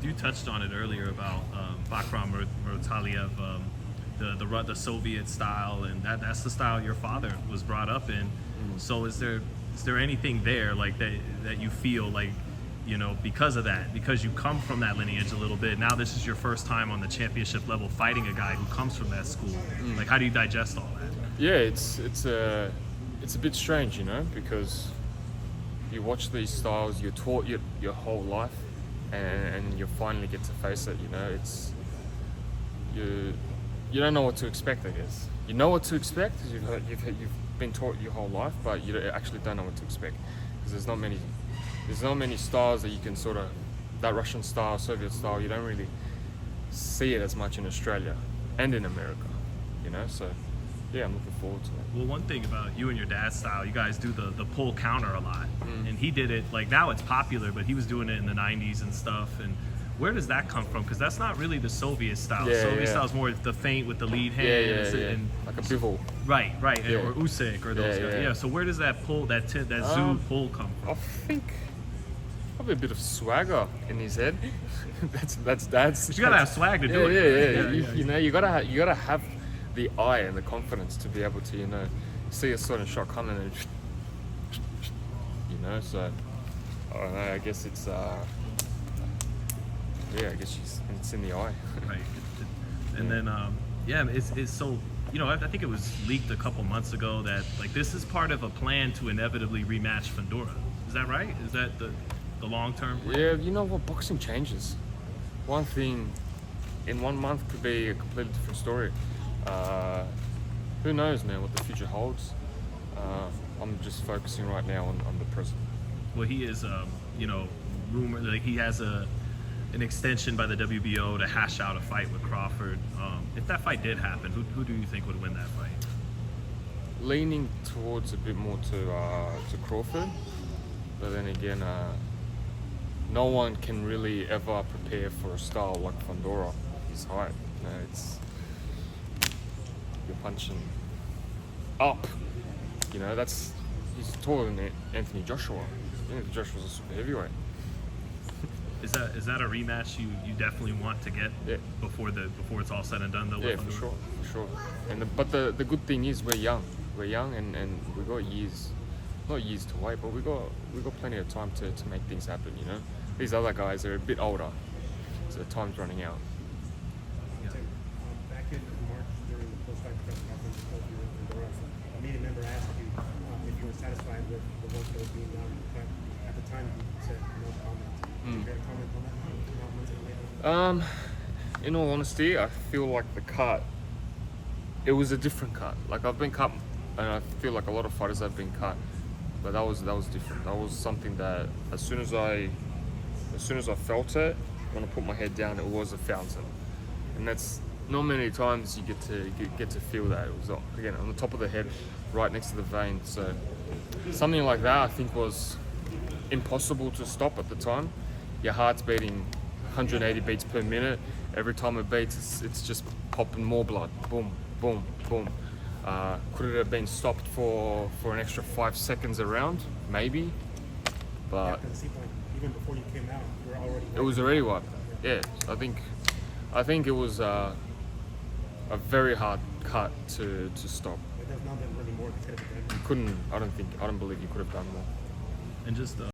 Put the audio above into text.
You touched on it earlier about Bakram Murtaliev, the Soviet style, and that's the style your father was brought up in. So is there anything there like that you feel like, you know, because of that, because you come from that lineage a little bit, now this is your first time on the championship level fighting a guy who comes from that school. Like, how do you digest all that? Yeah, it's a bit strange, you know, because you watch these styles, you're taught your whole life, and you finally get to face it. You know, it's you don't know what to expect. I guess you know what to expect because you've been taught your whole life, but you actually don't know what to expect because there's not many styles that you can sort of, that Russian style, Soviet style. You don't really see it as much in Australia and in America. You know, so. Yeah, I'm looking forward to it. Well, one thing about you and your dad's style, you guys do the pull counter a lot. And he did it, like now it's popular, but he was doing it in the 90s and stuff. And where does that come from? Because that's not really the Soviet style. Yeah, Soviet style is more the feint with the lead hand. And, like a bivol. Right. Yeah. Or Usyk or those guys. Yeah, so where does that pull, that Tszyu pull come from? I think probably a bit of swagger in his head. that's But you gotta have swag to do it. You know, you gotta have the eye and the confidence to be able to, you know, see a certain shot coming and, you know, so I don't know, I guess it's I guess it's in the eye. Right. And then it's so, you know, I think it was leaked a couple months ago that like this is part of a plan to inevitably rematch Fundora. Is that right? Is that the long-term plan? Yeah, you know what, boxing changes. One thing in 1 month could be a completely different story. Who knows, man, what the future holds. I'm just focusing right now on the present. Well, he is, you know, rumored like he has an extension by the WBO to hash out a fight with Crawford. If that fight did happen, who do you think would win that fight? Leaning towards a bit more to Crawford, but then again, no one can really ever prepare for a style like Fundora. His height, you know, you're punching up. You know, he's taller than Anthony Joshua. Anthony Joshua's a super heavyweight. Is that a rematch you definitely want to get before it's all said and done though? Yeah, for sure. But the good thing is we're young and we got years, not years to wait, but we got plenty of time to make things happen. You know, these other guys are a bit older, so time's running out. Back in March during the post-fight press conference, a media member asked you if you were satisfied with the work that was being done, but at the time you said no comment. Did you get a comment on that? In all honesty, I feel like the cut, it was a different cut. Like I've been cut, and I feel like a lot of fighters have been cut, but that was different. That was something that as soon as I felt it, when I put my head down, it was a fountain, and that's not many times you get to feel that. It was again on the top of the head, right next to the vein. So something like that, I think, was impossible to stop at the time. Your heart's beating 180 beats per minute. Every time it beats, it's just popping more blood. Boom, boom, boom. Could it have been stopped for an extra 5 seconds around? Maybe, but even before you came out, you were already. It was already what? Yeah, I think it was a very hard cut to stop. There's not been really more competitive. You couldn't. I don't believe you could have done more. And just